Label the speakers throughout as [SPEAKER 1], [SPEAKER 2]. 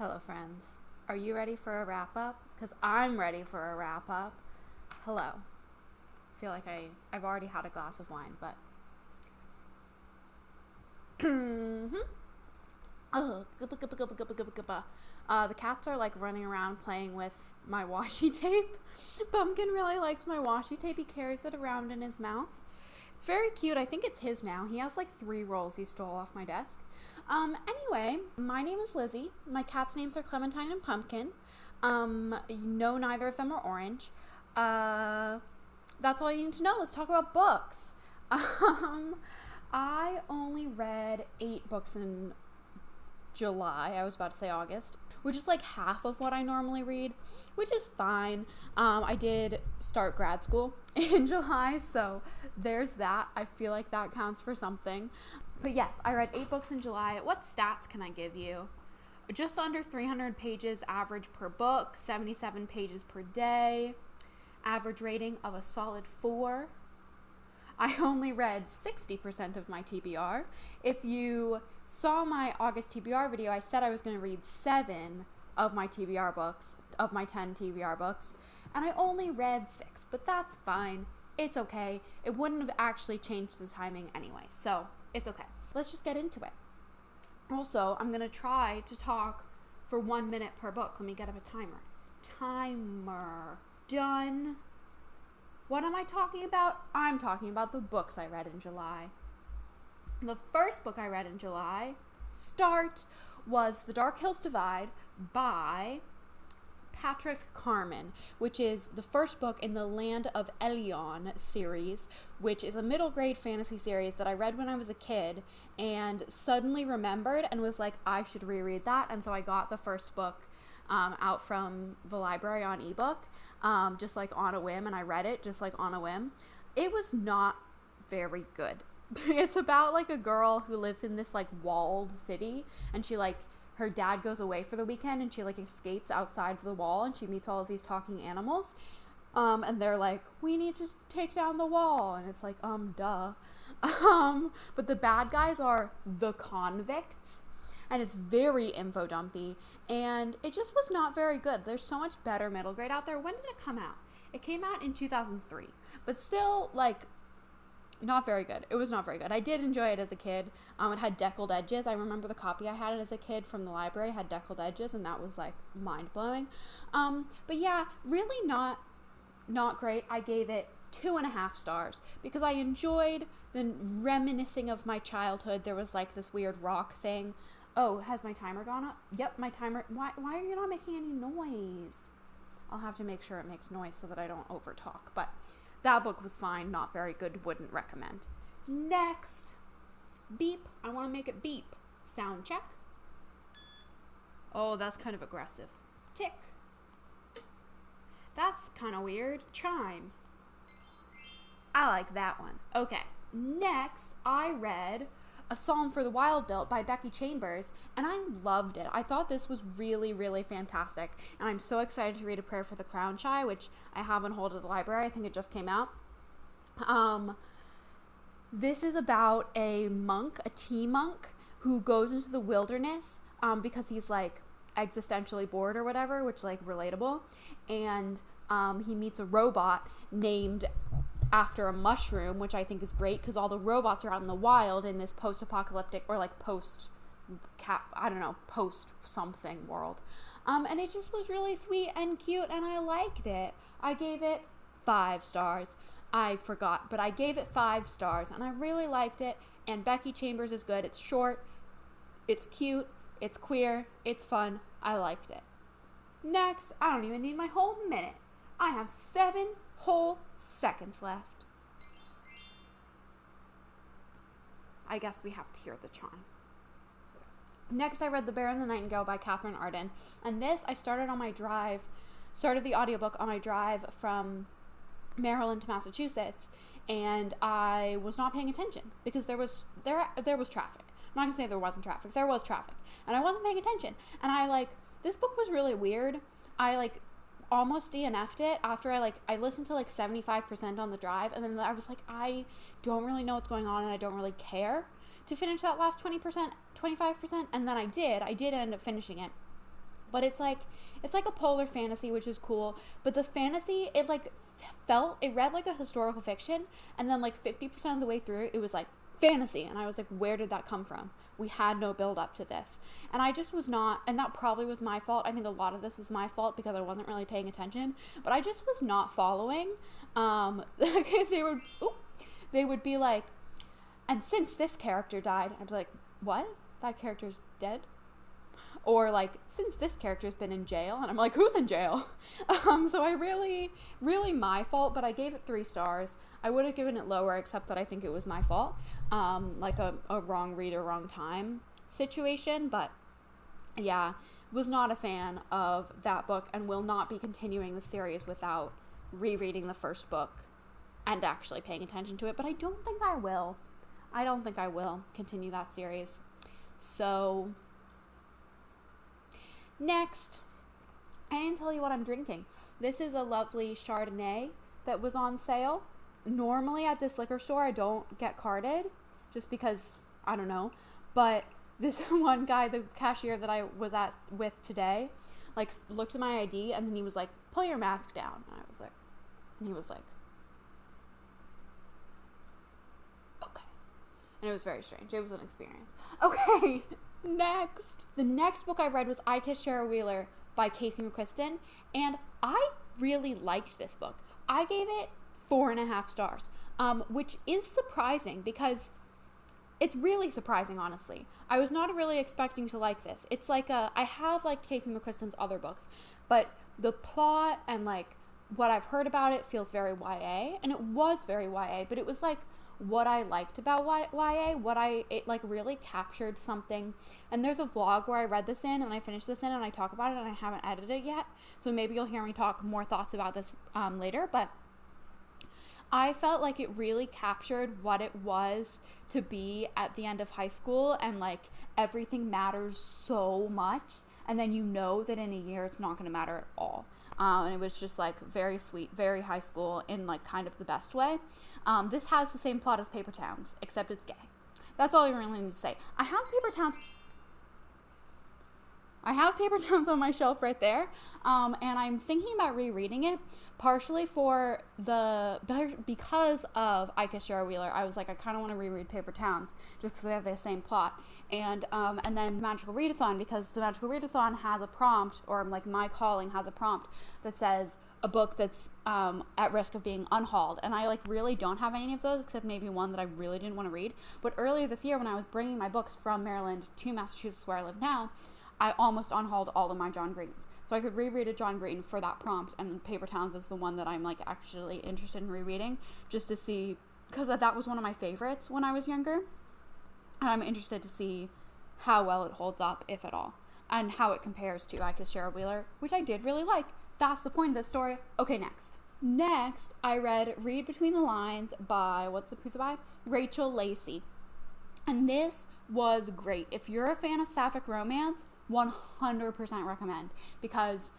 [SPEAKER 1] Hello, friends. Are you ready for a wrap up? Because I'm ready for a wrap up. Hello. I feel like I've already had a glass of wine, but. The cats are like running around playing with my washi tape. Pumpkin really likes my washi tape. He carries it around in his mouth. It's very cute. I think it's his now. He has like 3 rolls he stole off my desk. Anyway, my name is Lizzie. My cats' names are Clementine and Pumpkin. No, neither of them are orange. That's all you need to know. Let's talk about books. I only read 8 books in July. I was about to say August, which is like half of what I normally read, which is fine. I did start grad school in July, so there's that. I feel like that counts for something. But yes, I read 8 books in July. What stats can I give you? Just under 300 pages average per book, 77 pages per day, average rating of a solid 4. I only read 60% of my TBR. If you saw my August TBR video, I said I was going to read 7 of my TBR books, of my 10 TBR books, and I only read 6, but that's fine. It's okay. It wouldn't have actually changed the timing anyway, so it's okay. Let's just get into it. Also, I'm going to try to talk for 1 minute per book. Let me get up a timer. Done. What am I talking about? I'm talking about the books I read in July. The first book I read in July, was The Dark Hills Divide by Patrick Carman, which is the first book in the Land of Elion series, which is a middle grade fantasy series that I read when I was a kid and suddenly remembered and was like, I should reread that. And so I got the first book out from the library on ebook, just like on a whim, and I read it just like on a whim. It was not very good. It's about like a girl who lives in this like walled city, and she like her dad goes away for the weekend, and she like escapes outside the wall, and she meets all of these talking animals, and they're like, we need to take down the wall, and it's like, duh. But the bad guys are the convicts, and it's very info dumpy, and it just was not very good. There's so much better middle grade out there. When did it come out? It came out in 2003, but still, like, not very good. It was not very good. I did enjoy it as a kid. It had deckled edges. I remember the copy I had as a kid from the library had deckled edges, and that was like mind-blowing. But yeah, really not great. I gave it 2.5 stars because I enjoyed the reminiscing of my childhood. There was like this weird rock thing. Oh, has my timer gone up? Yep, my timer. Why are you not making any noise? I'll have to make sure it makes noise so that I don't overtalk. But that book was fine, not very good, wouldn't recommend. Next, beep. I want to make it beep. Sound check. Oh, that's kind of aggressive. Tick. That's kind of weird. Chime. I like that one. Okay, next, I read A Psalm for the Wild Built by Becky Chambers, and I loved it. I thought this was really, really fantastic, and I'm so excited to read A Prayer for the Crown Shy, which I have on hold at the library. I think it just came out. This is about a monk, a tea monk, who goes into the wilderness because he's like existentially bored or whatever, which like relatable, and he meets a robot named after a mushroom, which I think is great because all the robots are out in the wild in this post-apocalyptic or like post-something world. And it just was really sweet and cute, and I liked it. I gave it 5 stars. I forgot, but I gave it 5 stars, and I really liked it, and Becky Chambers is good. It's short, it's cute, it's queer, it's fun. I liked it. Next, I don't even need my whole minute. I have 7 whole seconds left. I guess we have to hear the chime. Next, I read The Bear and the Nightingale by Catherine Arden, and this I started the audiobook on my drive from Maryland to Massachusetts, and I was not paying attention because there was traffic. I'm not gonna say there wasn't traffic. There was traffic, and I wasn't paying attention. And this book was really weird. I almost DNF'd it after I listened to 75% on the drive, and then I was like, I don't really know what's going on, and I don't really care to finish that last 20%, 25%, and then I did end up finishing it. but it's like a polar fantasy, which is cool. But the fantasy, it like it read like a historical fiction, and then like 50% of the way through, it was like fantasy, and I was like, where did that come from? We had no build up to this, and I just was not, and that probably was my fault. I think a lot of this was my fault because I wasn't really paying attention, but I just was not following. They would be like, and since this character died, I'd be like, what? That character's dead? Or like, since this character's been in jail, and I'm like, who's in jail? So I really my fault, but I gave it 3 stars. I would have given it lower, except that I think it was my fault. Like a wrong read or wrong time situation, but yeah, was not a fan of that book and will not be continuing the series without rereading the first book and actually paying attention to it, but I don't think I will. I don't think I will continue that series. So next, I didn't tell you what I'm drinking. This is a lovely Chardonnay that was on sale. Normally at this liquor store, I don't get carded just because, I don't know. But this one guy, the cashier that I was with today, like looked at my ID and then he was like, pull your mask down. And he was like, okay. And it was very strange. It was an experience. Okay. Next. The next book I read was I Kissed Shara Wheeler by Casey McQuiston, and I really liked this book. I gave it 4.5 stars, which is surprising because it's really surprising, honestly. I was not really expecting to like this. It's like I have liked Casey McQuiston's other books, but the plot and like what I've heard about it feels very YA, and it was very YA, but it was like what I liked about YA, it like really captured something. And there's a vlog where I read this in and I finished this in and I talk about it, and I haven't edited it yet, so maybe you'll hear me talk more thoughts about this later, but I felt like it really captured what it was to be at the end of high school, and like everything matters so much, and then you know that in a year it's not going to matter at all. And it was just like very sweet, very high school in like kind of the best way. This has the same plot as Paper Towns, except it's gay. That's all you really need to say. I have Paper Towns on my shelf right there, and I'm thinking about rereading it, partially because of I Kissed Shara Wheeler. I was like, I kind of want to reread Paper Towns just because they have the same plot, and then Magical Readathon, because the Magical Readathon has a prompt, or like My Calling has a prompt that says a book that's at risk of being unhauled, and I like really don't have any of those except maybe one that I really didn't want to read. But earlier this year, when I was bringing my books from Maryland to Massachusetts, where I live now, I almost unhauled all of my John Greens. So I could reread a John Green for that prompt, and Paper Towns is the one that I'm like actually interested in rereading, just to see, because that was one of my favorites when I was younger, and I'm interested to see how well it holds up, if at all, and how it compares to I Kissed Shara Wheeler, which I did really like. That's the point of this story. Okay, next I read Read Between the Lines by, who's it by? Rachel Lacey. And this was great. If you're a fan of sapphic romance, 100% recommend, because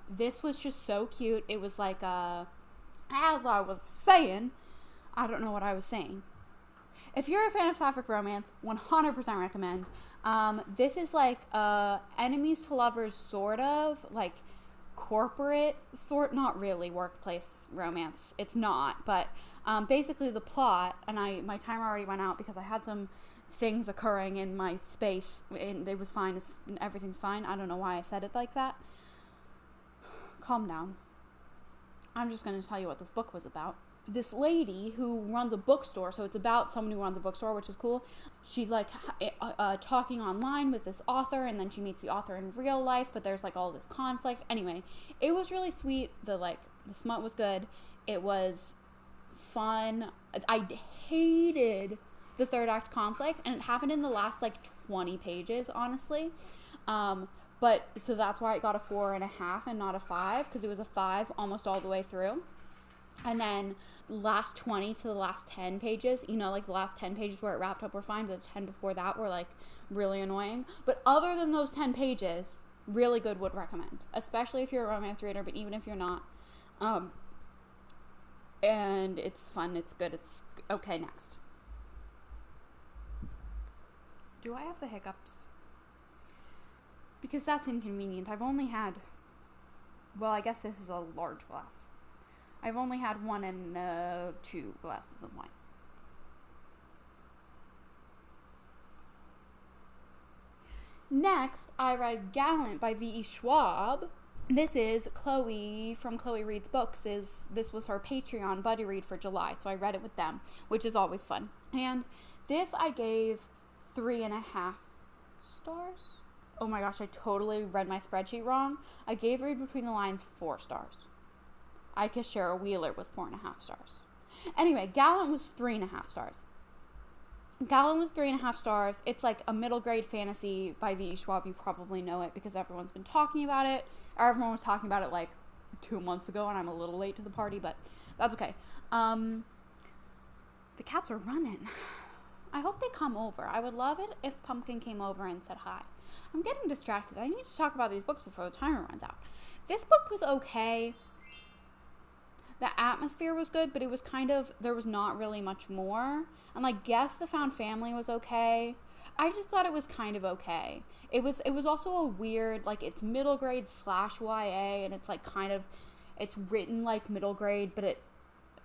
[SPEAKER 1] this was just so cute. It was like as I was saying, I don't know what I was saying. If you're a fan of sapphic romance, 100% recommend. This is like enemies to lovers, sort of like corporate not really workplace romance. It's not, but basically the plot, and my timer already went out because I had some things occurring in my space, and it was fine. Everything's fine. I don't know why I said it like that. Calm down. I'm just going to tell you what this book was about. This lady who runs a bookstore, so it's about someone who runs a bookstore, which is cool. She's like talking online with this author, and then she meets the author in real life, but there's like all this conflict. Anyway, it was really sweet. The smut was good. It was fun. I hated the third act conflict, and it happened in the last like 20 pages, honestly. But so that's why it got a 4.5 and not a 5, because it was a 5 almost all the way through. And then last 20 to the last 10 pages, like the last 10 pages where it wrapped up were fine, but the 10 before that were like really annoying. But other than those 10 pages, really good, would recommend, especially if you're a romance reader, but even if you're not. And it's fun, it's good, it's okay. Next. Do I have the hiccups? because that's inconvenient. I've only had, well, I guess this is a large glass. I've only had 1 and 2 glasses of wine. Next, I read Gallant by V.E. Schwab. This is Chloe from Chloe Reads Books. This was her Patreon buddy read for July, so I read it with them, which is always fun. And this I gave 3.5 stars. Oh my gosh, I totally read my spreadsheet wrong. I gave Read Between the Lines 4 stars. I guess Shara Wheeler was 4.5 stars. Anyway, Gallant was 3.5 stars. Gallant was 3.5 stars. It's like a middle grade fantasy by V.E. Schwab. You probably know it because everyone's been talking about it. Or everyone was talking about it like 2 months ago, and I'm a little late to the party, but that's okay. The cats are running. I hope they come over. I would love it if Pumpkin came over and said hi. I'm getting distracted. I need to talk about these books before the timer runs out. This book was okay. The atmosphere was good, but it was kind of, there was not really much more. And like, Guess the Found Family was okay. I just thought it was kind of okay. It was also a weird, like, it's middle grade / YA, and it's like kind of, it's written like middle grade, but it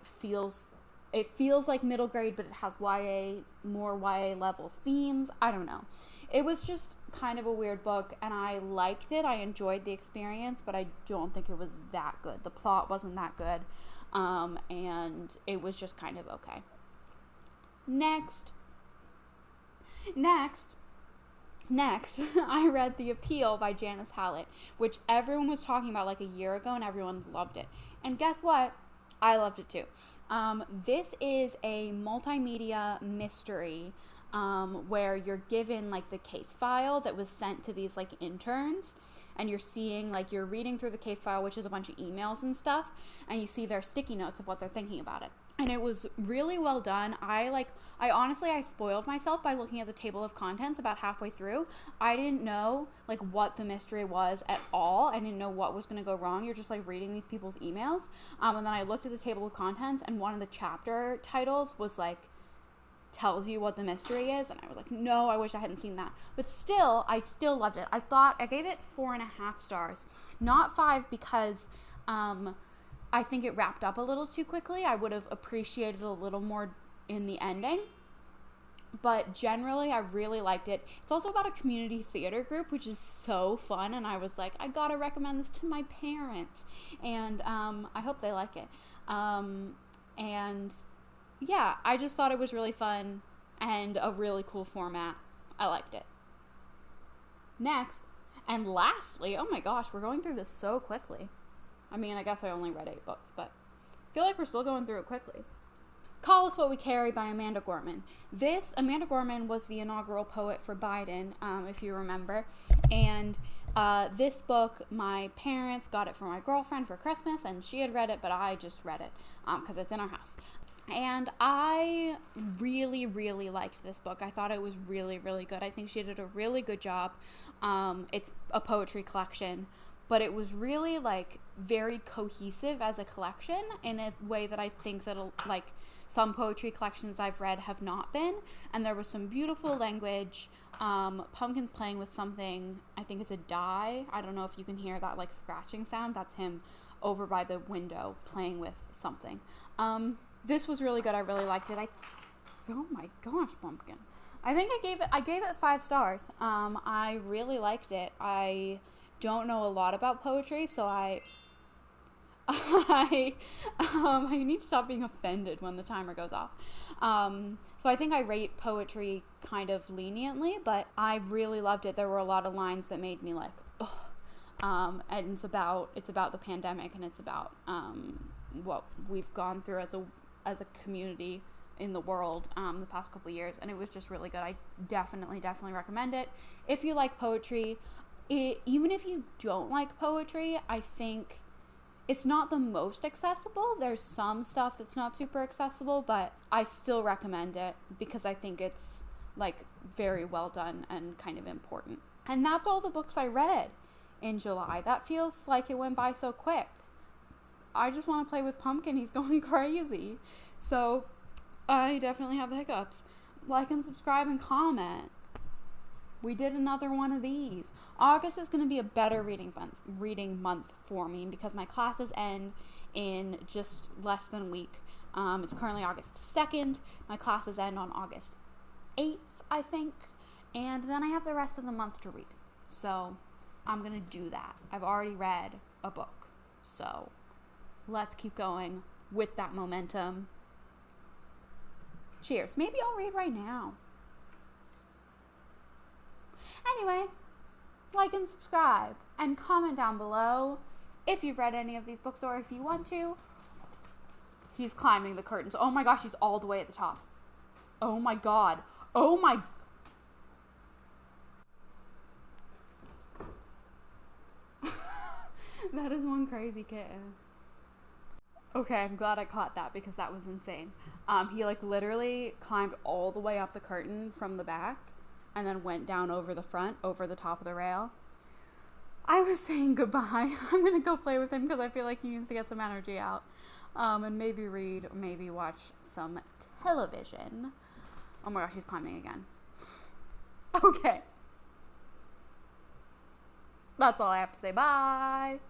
[SPEAKER 1] feels like middle grade, but it has more YA level themes. I don't know. It was just kind of a weird book, and I liked it. I enjoyed the experience, but I don't think it was that good. The plot wasn't that good, and it was just kind of okay. Next, I read The Appeal by Janice Hallett, which everyone was talking about like a year ago, and everyone loved it. And guess what? I loved it too. This is a multimedia mystery where you're given like the case file that was sent to these like interns, and you're seeing, like, you're reading through the case file, which is a bunch of emails and stuff, and you see their sticky notes of what they're thinking about it. And it was really well done. I spoiled myself by looking at the table of contents about halfway through. I didn't know, like, what the mystery was at all. I didn't know what was going to go wrong. You're just, like, reading these people's emails. And then I looked at the table of contents, and one of the chapter titles was, like, tells you what the mystery is, and I was like, no, I wish I hadn't seen that. But still, I still loved it. I gave it 4.5 stars. Not 5 because, I think it wrapped up a little too quickly. I would have appreciated a little more in the ending. But generally, I really liked it. It's also about a community theater group, which is so fun. And I was like, I gotta recommend this to my parents. And I hope they like it. And yeah, I just thought it was really fun and a really cool format. I liked it. Next, and lastly, oh my gosh, we're going through this so quickly. I mean, I guess I only read 8 books, but I feel like we're still going through it quickly. Call Us What We Carry by Amanda Gorman. Amanda Gorman was the inaugural poet for Biden, if you remember. And this book, my parents got it for my girlfriend for Christmas, and she had read it, but I just read it because it's in our house. And I really, really liked this book. I thought it was really, really good. I think she did a really good job. It's a poetry collection, but it was really, like, very cohesive as a collection in a way that I think that, like, some poetry collections I've read have not been. And there was some beautiful language. Pumpkin's playing with something. I think it's a die. I don't know if you can hear that, like, scratching sound. That's him over by the window playing with something. This was really good. I really liked it. Oh my gosh, Pumpkin. I think I gave it 5 stars. I really liked it. I don't know a lot about poetry, so I need to stop being offended when the timer goes off. So I think I rate poetry kind of leniently, but I really loved it. There were a lot of lines that made me like, ugh. And it's about the pandemic, and it's about what we've gone through as a community in the world the past couple years, and it was just really good. I definitely recommend it. If you like poetry, even if you don't like poetry, I think it's not the most accessible. There's some stuff that's not super accessible, but I still recommend it because I think it's, like, very well done and kind of important. And that's all the books I read in July. That feels like it went by so quick. I just want to play with Pumpkin. He's going crazy. So I definitely have the hiccups. Like and subscribe and comment. we did another one of these. August is going to be a better reading month for me because my classes end in just less than a week. It's currently August 2nd. My classes end on August 8th, I think. And then I have the rest of the month to read. So I'm going to do that. I've already read a book. So let's keep going with that momentum. Cheers. Maybe I'll read right now. Anyway, like and subscribe and comment down below if you've read any of these books or if you want to. He's climbing the curtains. Oh my gosh, he's all the way at the top. Oh my god. Oh my... That is one crazy kitten. Okay, I'm glad I caught that because that was insane. He like literally climbed all the way up the curtain from the back and then went down over the front, over the top of the rail. I was saying goodbye. I'm going to go play with him because I feel like he needs to get some energy out. And maybe read, maybe watch some television. Oh my gosh, he's climbing again. Okay. That's all I have to say. Bye.